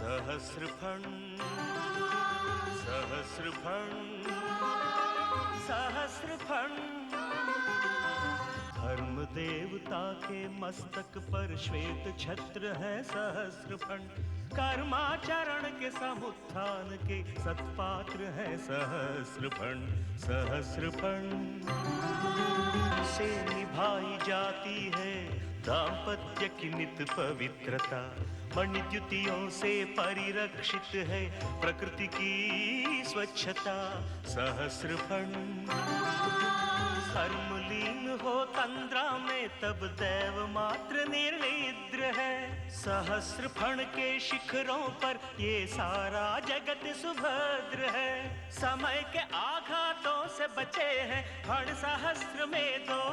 सहस्रफण सहस्रफण सहस्रफण। धर्म देवता के मस्तक पर श्वेत छत्र है सहस्रफण। कर्माचरण के समुत्थान के सत्पात्र है सहस्रफण। सहस्रफण से निभाई जाती है दाम्पत्य की नित पवित्रता। मणिद्युतियों से परिरक्षित है प्रकृति की स्वच्छता। सहस्रफण कर्मलीन हो तंद्रा में तब दैव मात्र निर्निद्र है। सहस्रफण के शिखरों पर ये सारा जगत सुभद्र है। समय के आघातों से बचे हैं फण सहस्र में दो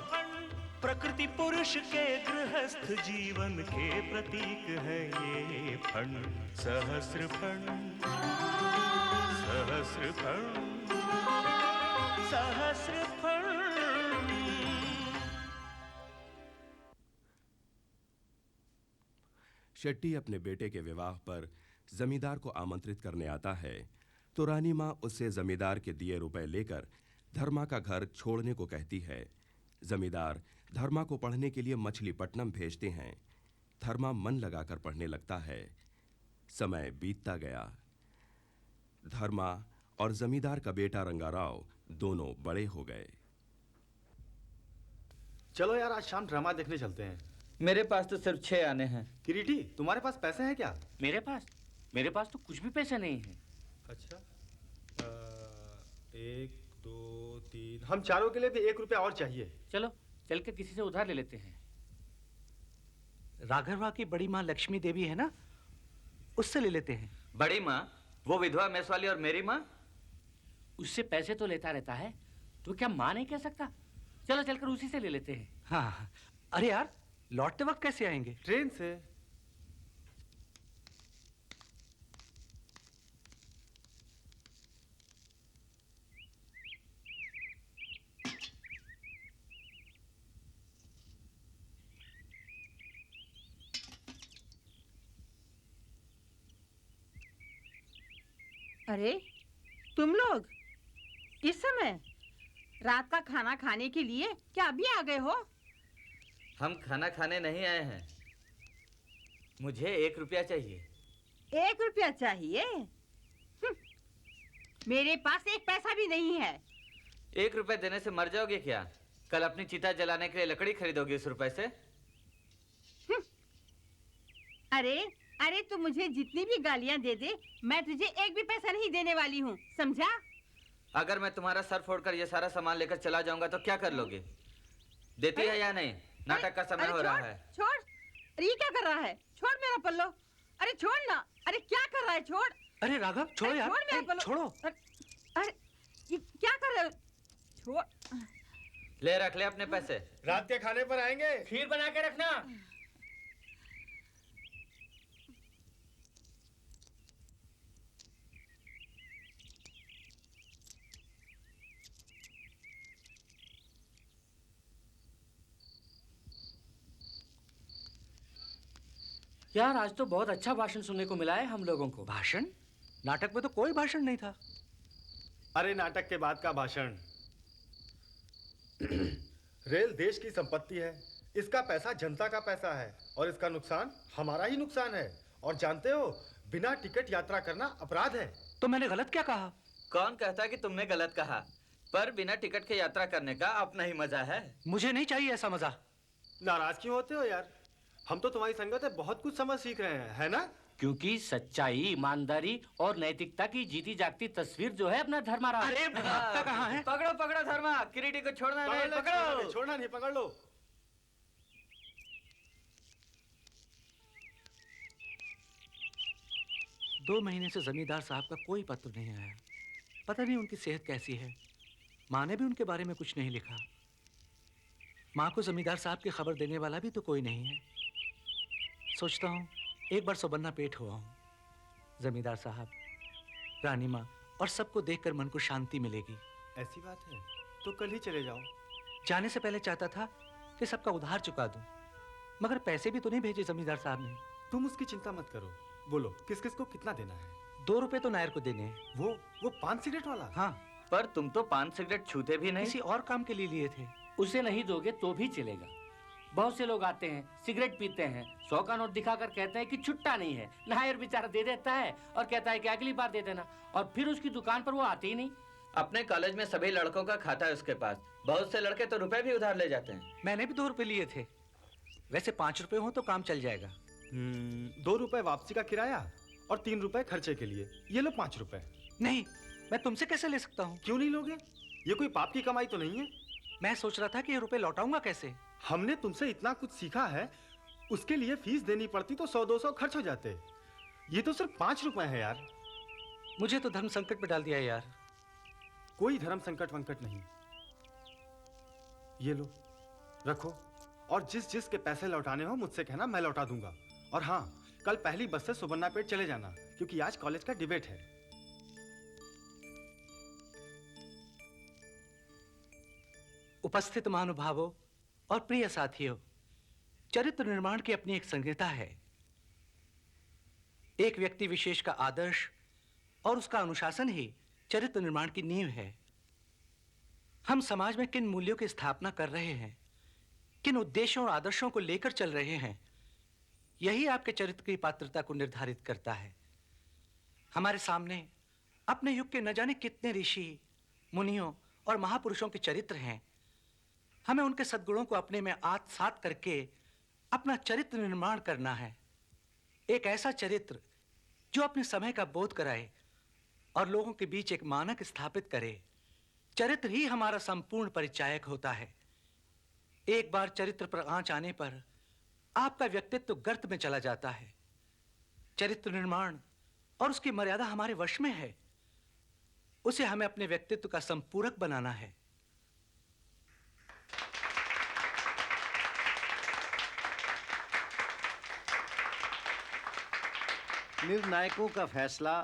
फण। प्रकृति पुरुष के गृहस्थ जीवन के प्रतीक है ये फण। सहस्रफण सहस्रफण सहस्रफण। शेट्टी अपने बेटे के विवाह पर जमींदार को आमंत्रित करने आता है तो रानी माँ उससे जमींदार के दिए रुपए लेकर धर्मा का घर छोड़ने को कहती है। जमींदार धर्मा को पढ़ने के लिए मछलीपट्टनम भेजते हैं। धर्मा मन लगाकर पढ़ने लगता है। समय बीतता गया। धर्मा और जमींदार का बेटा रंगाराव दोनों बड़े हो गए। चलो यार, आज शाम ड्रामा देखने चलते हैं। मेरे पास तो सिर्फ 6 आने हैं। किरीटी, तुम्हारे पास पैसे हैं क्या? मेरे पास तो कुछ भी पैसे नहीं है। अच्छा, 1 2 3, हम चारों के लिए भी 1 रुपया और चाहिए। चलो चल के किसी से उधार ले लेते हैं। राघवा की बड़ी माँ लक्ष्मी देवी है ना, उससे ले लेते हैं। बड़ी माँ? वो विधवा मेस वाली। और मेरी माँ? उससे पैसे तो लेता रहता है, तो क्या माँ नहीं कह सकता? चलो चलकर उसी से ले लेते हैं। हाँ, अरे यार, लौटते वक्त कैसे आएंगे? ट्रेन से। अरे तुम लोग इस समय रात का खाना खाने के लिए क्या अभी आ गए हो? हम खाना खाने नहीं आए हैं। मुझे 1 रुपया चाहिए। 1 रुपया चाहिए? मेरे पास 1 पैसा भी नहीं है। 1 रुपया देने से मर जाओगे क्या? कल अपनी चिता जलाने के लिए लकड़ी खरीदोगे उस रुपए से? अरे तू मुझे जितनी भी गालियां दे दे, मैं तुझे 1 भी पैसा नहीं देने वाली हूँ, समझा? अगर मैं तुम्हारा सर फोड़कर ये सारा सामान लेकर चला जाऊंगा तो क्या कर लोगे? देती है या नहीं? नाटक का समय हो रहा है। छोड़। अरे ये क्या कर रहा है? छोड़ मेरा पल्लो। अरे छोड़ ना। अरे क्या कर रहा है? छोड़। अरे राघव, छोड़ो यार। छोड़ मेरा पल्लो। छोड़ो। अरे ये क्या कर रहे हो? छोड़। ले रख ले अपने पैसे। रात के खाने पर आएंगे। खीर बना के रखना। यार आज तो बहुत अच्छा भाषण सुनने को मिला है हम लोगों को। भाषण? नाटक में तो कोई भाषण नहीं था। अरे नाटक के बाद का भाषण। रेल देश की संपत्ति है, इसका पैसा जनता का पैसा है और इसका नुकसान हमारा ही नुकसान है। और जानते हो, बिना टिकट यात्रा करना अपराध है। तो मैंने गलत क्या कहा? कौन कहता कि तुमने गलत कहा? पर बिना टिकट के यात्रा करने का अपना ही मजा है। मुझे नहीं चाहिए ऐसा मजा। नाराज क्यों होते हो यार? हम तो तुम्हारी संगत है बहुत कुछ समझ सीख रहे हैं, है ना? क्योंकि सच्चाई, ईमानदारी और नैतिकता की जीती जागती तस्वीर जो है अपना धर्मा रहा। अरे भगता कहाँ है? पकड़ो पकड़ो धर्मा, किरीटी को छोड़ना नहीं। पकड़ो। छोड़ना नहीं, पकड़ लो। दो महीने से जमींदार साहब का कोई पत्र नहीं आया। पता नहीं उनकी सेहत कैसी है। माँ ने भी उनके बारे में कुछ नहीं लिखा। माँ को जमींदार साहब की खबर देने वाला भी तो कोई नहीं है। सोचता हूँ एक बार सौबन्ना पेट हुआ हूँ। जमींदार साहब, रानी माँ और सबको देखकर मन को शांति मिलेगी। ऐसी बात है तो कल ही चले जाओ। जाने से पहले चाहता था कि सबका उधार चुका दूं, मगर पैसे भी तो नहीं भेजे जमींदार साहब ने। तुम उसकी चिंता मत करो, बोलो किस किस को कितना देना है? 2 रुपए तो नायर को देने हैं। वो 5 सिगरेट वाला? हाँ, पर तुम तो 5 सिगरेट छूते भी नहीं। किसी और काम के लिए लिए थे। उसे नहीं दोगे तो भी चलेगा। बहुत से लोग आते हैं, सिगरेट पीते हैं, 100 का नोट दिखाकर कहते हैं कि छुट्टा नहीं है। नायर बेचारा दे देता है और कहता है कि अगली बार दे देना, और फिर उसकी दुकान पर वो आते ही नहीं। अपने कॉलेज में सभी लड़कों का खाता है उसके पास। बहुत से लड़के तो रुपए भी उधार ले जाते हैं। मैंने भी 2 रुपए लिए थे। वैसे 5 रुपए हो तो काम चल जाएगा। 2 रुपए वापसी का किराया और 3 रुपए खर्चे के लिए। ये लो 5 रुपए। नहीं, मैं तुमसे कैसे ले सकता हूँ? क्यों नहीं लोगे? ये कोई पाप की कमाई तो नहीं है। मैं सोच रहा था कि ये रुपए लौटाऊंगा कैसे। हमने तुमसे इतना कुछ सीखा है, उसके लिए फीस देनी पड़ती तो 100-200 खर्च हो जाते। ये तो सिर्फ 5 रुपए है यार। मुझे तो धर्म संकट में डाल दिया यार। कोई धर्म संकट वंकट नहीं। ये लो, रखो, और जिस जिस के पैसे लौटाने हो मुझसे कहना, मैं लौटा दूंगा। और हाँ, कल पहली बस से सुबर्णापेट चले जाना, क्योंकि आज कॉलेज का डिबेट है। उपस्थित महानुभावों और प्रिय साथियों, चरित्र निर्माण की अपनी एक संहिता है। एक व्यक्ति विशेष का आदर्श और उसका अनुशासन ही चरित्र निर्माण की नींव है। हम समाज में किन मूल्यों की स्थापना कर रहे हैं, किन उद्देश्यों और आदर्शों को लेकर चल रहे हैं, यही आपके चरित्र की पात्रता को निर्धारित करता है। हमारे सामने अपने युग के न जाने कितने ऋषि, मुनियों और महापुरुषों के चरित्र हैं। हमें उनके सद्गुणों को अपने में आत्मसात करके अपना चरित्र निर्माण करना है। एक ऐसा चरित्र जो अपने समय का बोध कराए और लोगों के बीच एक मानक स्थापित करे। चरित्र ही हमारा संपूर्ण परिचायक होता है। एक बार चरित्र पर आंच आने पर आपका व्यक्तित्व गर्त में चला जाता है। चरित्र निर्माण और उसकी मर्यादा हमारे वश में है। उसे हमें अपने व्यक्तित्व का संपूरक बनाना है। निर्णायकों का फैसला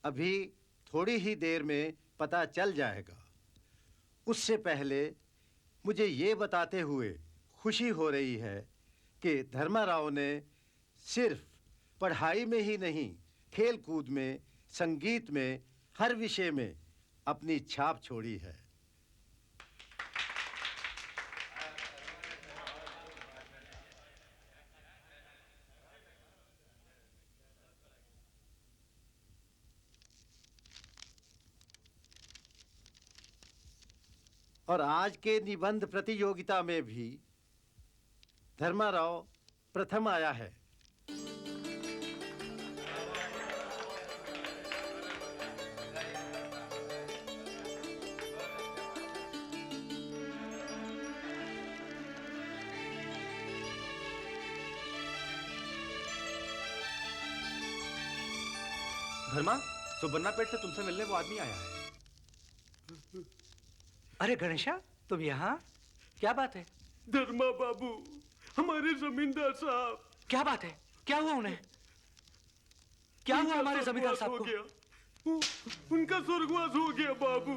अभी थोड़ी ही देर में पता चल जाएगा। उससे पहले मुझे ये बताते हुए खुशी हो रही है कि धर्माराव ने सिर्फ पढ़ाई में ही नहीं, खेल कूद में, संगीत में, हर विषय में अपनी छाप छोड़ी है। और आज के निबंध प्रतियोगिता में भी धर्माराव प्रथम आया है। धर्मा, सुबर्णापेट से तुमसे मिलने वो आदमी आया है। अरे गणेशा, तुम यहाँ? क्या बात है? धर्मा बाबू, हमारे जमींदार साहब। क्या बात है? क्या हुआ उन्हें? क्या हुआ हमारे जमींदार साहब को? उनका स्वर्गवास हो गया बाबू।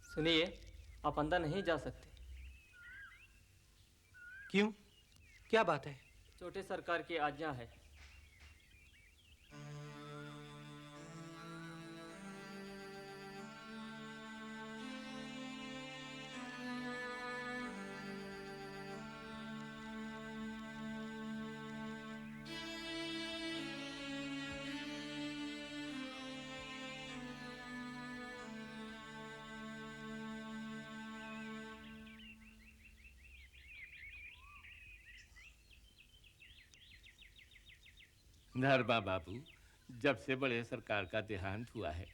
सुनिए, आप अंदर नहीं जा सकते। क्यों? क्या बात है? छोटे सरकार की आज्ञा है। धर्मा बाबू, जब से बड़े सरकार का देहांत हुआ है,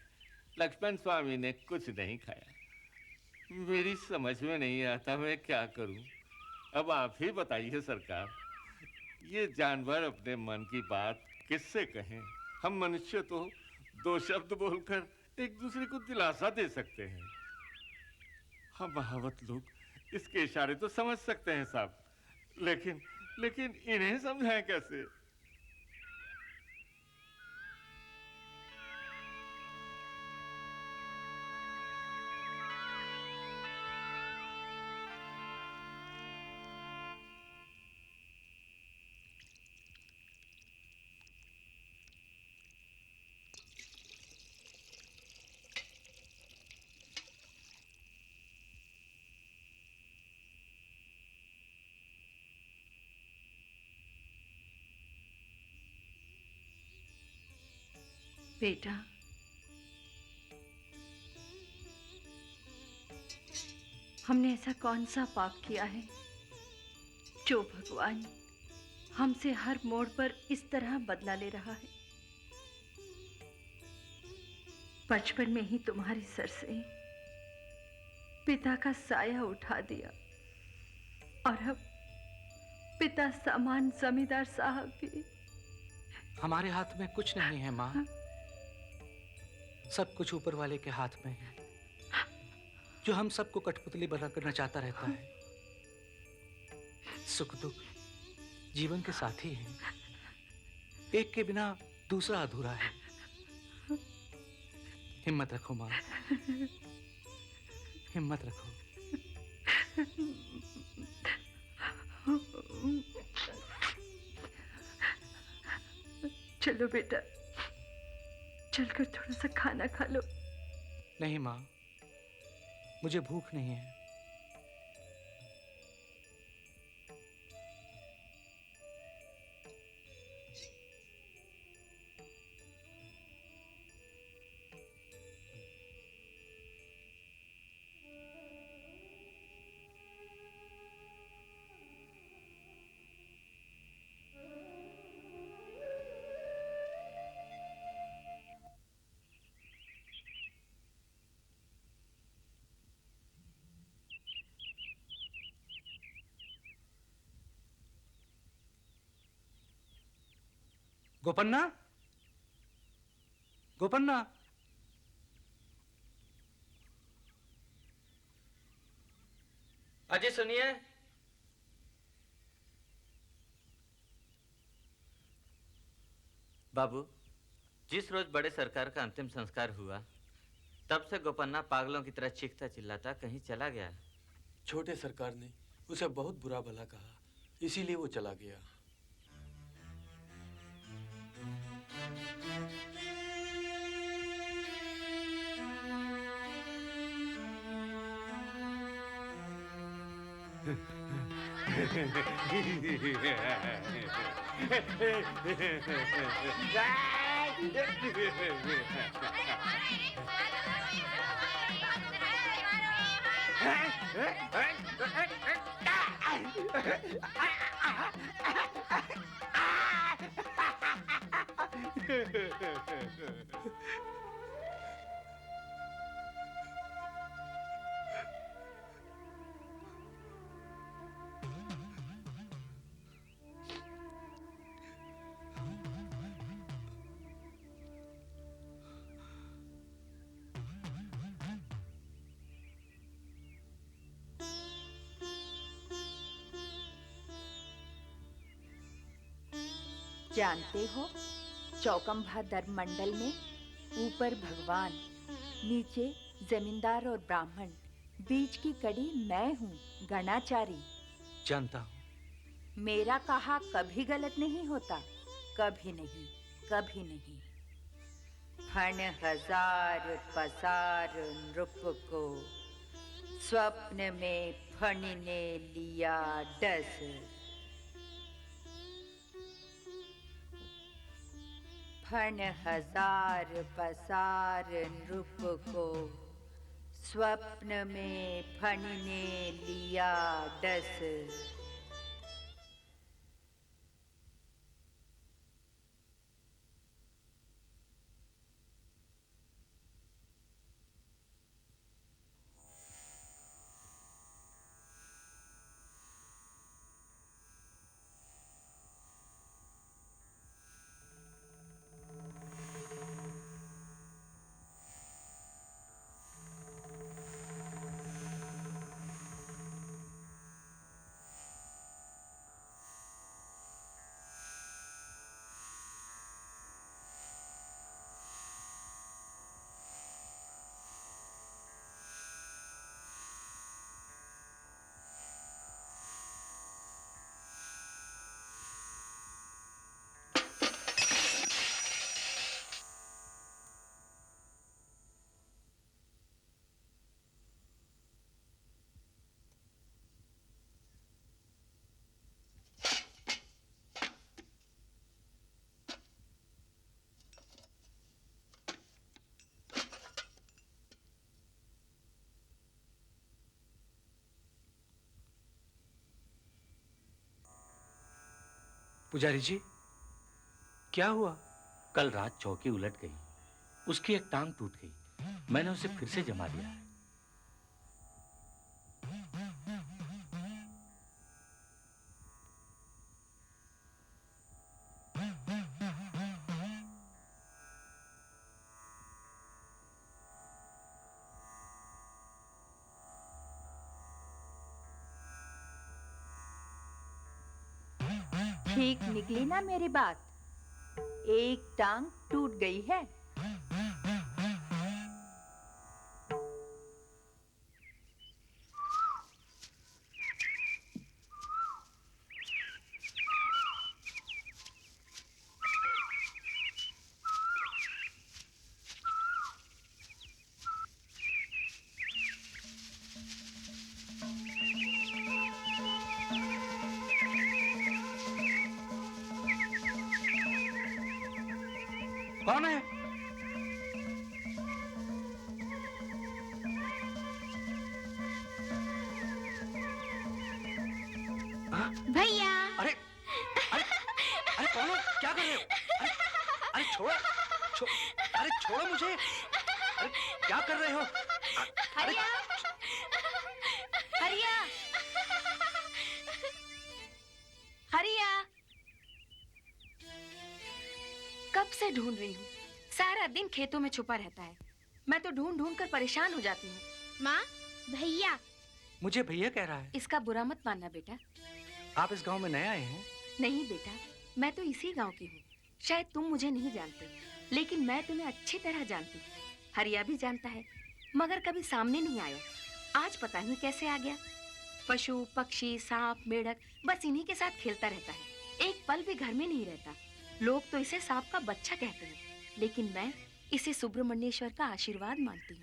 लक्ष्मण स्वामी ने कुछ नहीं खाया। मेरी समझ में नहीं आता मैं क्या करूं। अब आप ही बताइए सरकार, ये जानवर अपने मन की बात किससे कहें? हम मनुष्य तो दो शब्द बोलकर एक दूसरे को दिलासा दे सकते हैं। हम महावत लोग इसके इशारे तो समझ सकते हैं साहब, लेकिन इन्हें समझाएं कैसे? बेटा, हमने ऐसा कौन सा पाप किया है जो भगवान हमसे हर मोड़ पर इस तरह बदला ले रहा है? बचपन में ही तुम्हारे सर से पिता का साया उठा दिया और अब पिता समान जमींदार साहब भी। हमारे हाथ में कुछ नहीं है माँ। सब कुछ ऊपर वाले के हाथ में है, जो हम सबको कठपुतली बनाकर नचाता रहता है। सुख दुख जीवन के साथी हैं, एक के बिना दूसरा अधूरा है। हिम्मत रखो माँ, हिम्मत रखो। चलो बेटा, चलकर थोड़ा सा खाना खा लो। नहीं माँ, मुझे भूख नहीं है। गोपन्ना, गोपन्ना, अजी सुनिए। बाबू, जिस रोज बड़े सरकार का अंतिम संस्कार हुआ, तब से गोपन्ना पागलों की तरह चीखता चिल्लाता कहीं चला गया। छोटे सरकार ने उसे बहुत बुरा भला कहा, इसीलिए वो चला गया। जानते हो, चौकम्भा धर्म मंडल में ऊपर भगवान, नीचे जमींदार और ब्राह्मण, बीच की कड़ी मैं हूँ, गणाचारी। जानता हूँ, मेरा कहा कभी गलत नहीं होता, कभी नहीं, कभी नहीं। फण हजार पसार नृप को, स्वप्न में फण ने लिया डस। फण हजार पसार नृप को, स्वप्न में फण ने लिया डस। पुजारी जी, क्या हुआ? कल रात चौकी उलट गई, उसकी एक टांग टूट गई। मैंने उसे फिर से जमा दिया है। ठीक निकली ना मेरी बात? एक टांग टूट गई है। कौन है? भैया। अरे अरे अरे कौन हो? क्या कर रहे हो? अरे छोड़ो, अरे छोड़ो मुझे। अरे क्या कर रहे हो? हरिया, हरिया, हरिया। कब से ढूंढ रही हूँ, सारा दिन खेतों में छुपा रहता है। मैं तो ढूंढ ढूंढ कर परेशान हो जाती हूँ। माँ, भैया। मुझे भैया कह रहा है। इसका बुरा मत मानना बेटा। आप इस गांव में नए आए हैं? नहीं बेटा, मैं तो इसी गांव की हूँ। शायद तुम मुझे नहीं जानते, लेकिन मैं तुम्हें अच्छी तरह जानती हूँ। हरिया भी जानता है, मगर कभी सामने नहीं आया। आज पता नहीं कैसे आ गया। पशु, पक्षी, सांप, मेढक, बस इन्हीं के साथ खेलता रहता है। एक पल भी घर में नहीं रहता। लोग तो इसे सांप का बच्चा कहते हैं, लेकिन मैं इसे सुब्रमण्येश्वर का आशीर्वाद मानती हूँ।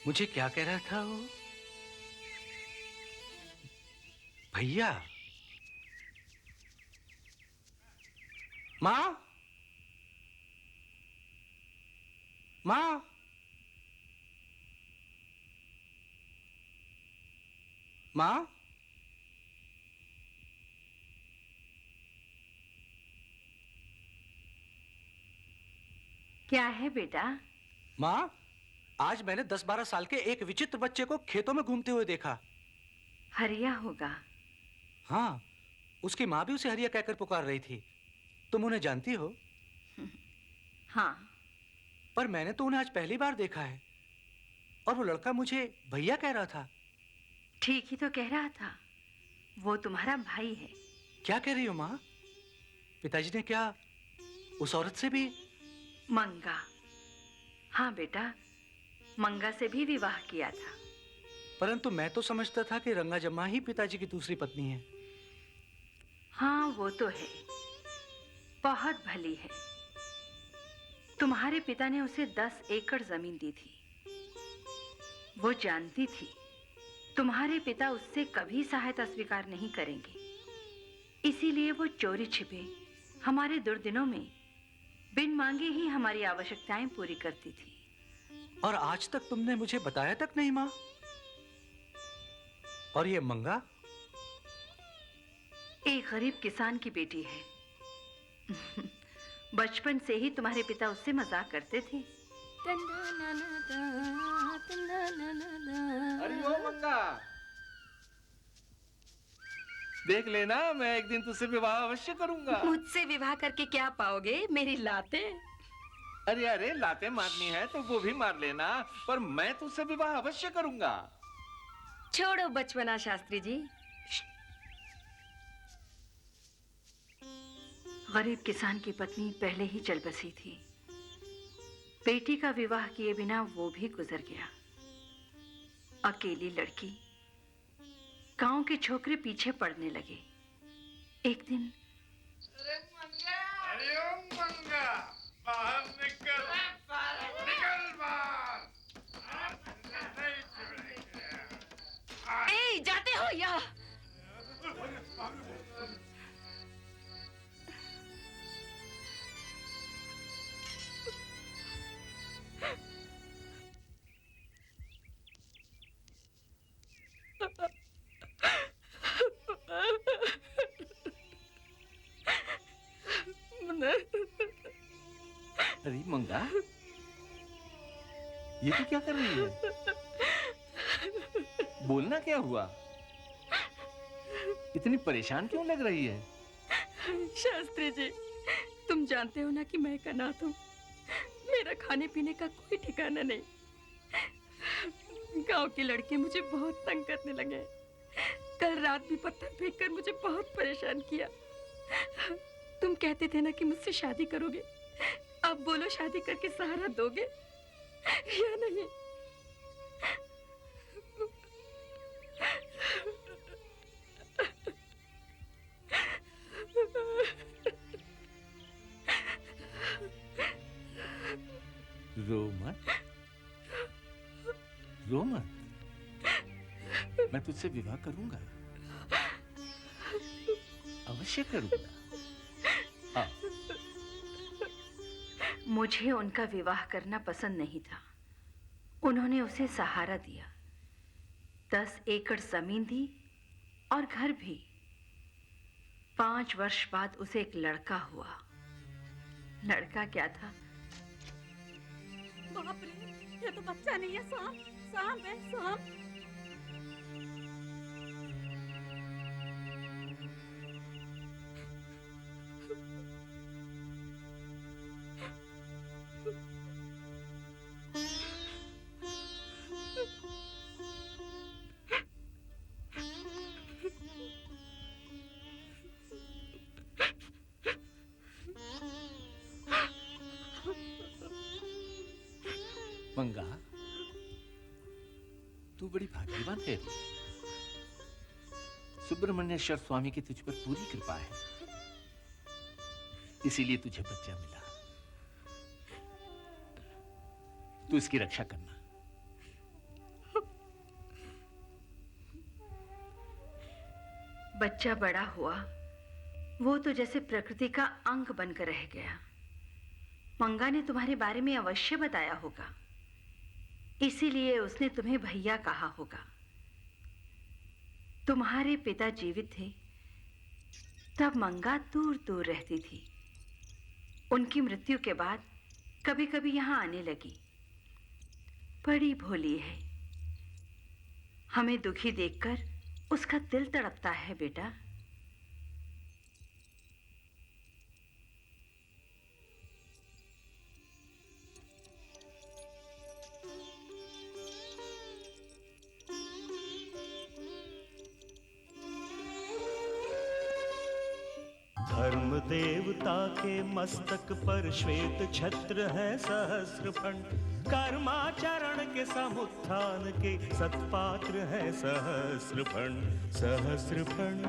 मुझे क्या कह रहा था वो? भैया? माँ? माँ? माँ? क्या है बेटा? माँ, आज मैंने 10-12 साल के एक विचित्र बच्चे को खेतों में घूमते हुए देखा। हरिया होगा। हाँ, उसकी माँ भी उसे हरिया कहकर पुकार रही थी। तुम उन्हें जानती हो? हाँ। पर मैंने तो उन्हें आज पहली बार देखा है, और वो लड़का मुझे भैया कह रहा था। ठीक ही तो कह रहा था, वो तुम्हारा भाई है। क्या कह रही हो माँ? पिताजी ने क्या उस औरत से भी? मंगा। हाँ बेटा, मंगा से भी विवाह किया था। परंतु मैं तो समझता था कि रंगा जम्मा ही पिताजी की दूसरी पत्नी है। हाँ, वो तो है, बहुत भली है। तुम्हारे पिता ने उसे 10 एकड़ जमीन दी थी। वो जानती थी तुम्हारे पिता उससे कभी सहायता स्वीकार नहीं करेंगे, इसीलिए वो चोरी छिपे हमारे दुर्दिनों में बिन मांगे ही हमारी आवश्यकताएं पूरी करती थी। और आज तक तुमने मुझे बताया तक नहीं माँ। और ये मंगा? एक गरीब किसान की बेटी है। बचपन से ही तुम्हारे पिता उससे मजाक करते थे। अरे वो मंगा, देख लेना, मैं एक दिन तुझसे विवाह अवश्य करूंगा। मुझसे विवाह करके क्या पाओगे? मेरी लातें? अरे अरे, लातें मारनी है तो वो भी मार लेना, पर मैं तुझसे विवाह अवश्य करूंगा। छोड़ो बचपना शास्त्री जी। गरीब किसान की पत्नी पहले ही चल बसी थी। बेटी का विवाह किए बिना वो भी गुजर गया। अकेली लड़की, गांव के छोकरे पीछे पड़ने लगे। एक दिन अरे ओ मंगा, बाहर निकल, निकल बाहर। ए, जाते हो या? अरे मंगा, ये तो क्या कर रही है? बोलना क्या हुआ? इतनी परेशान क्यों लग रही है? शास्त्री जी, तुम जानते हो ना कि मैं एक अनाथ हूँ। मेरा खाने पीने का कोई ठिकाना नहीं। गांव की लड़के मुझे बहुत तंग करने लगे। कल रात भी पत्थर फेंककर मुझे बहुत परेशान किया। तुम कहते थे ना कि मुझसे शादी करोगे। अब बोलो, शादी करके सहारा दोगे या नहीं? रो मत, रो मत। मैं तुझसे विवाह करूंगा, अवश्य करूंगा। हाँ। मुझे उनका विवाह करना पसंद नहीं था। उन्होंने उसे सहारा दिया, 10 एकड़ जमीन दी और घर भी। 5 वर्ष बाद उसे एक लड़का हुआ। लड़का क्या था? बाप रे, ये तो बच्चा नहीं है, सांप, सांप है, सांप। मंगा, तू बड़ी भाग्यवान है। सुब्रमण्येश्वर स्वामी की तुझ पर पूरी कृपा है, इसीलिए तुझे बच्चा मिला। तू इसकी रक्षा करना। बच्चा बड़ा हुआ, वो तो जैसे प्रकृति का अंग बनकर रह गया। मंगा ने तुम्हारे बारे में अवश्य बताया होगा, इसीलिए उसने तुम्हें भैया कहा होगा। तुम्हारे पिता जीवित थे तब मंगा दूर दूर रहती थी। उनकी मृत्यु के बाद कभी कभी यहां आने लगी। बड़ी भोली है। हमें दुखी देखकर उसका दिल तड़पता है बेटा। धर्म देवता के मस्तक पर श्वेत छत्र है सहस्रफण, कर्माचरण के समुत्थान के सत्पात्र है सहस्रफण, सहस्रफण।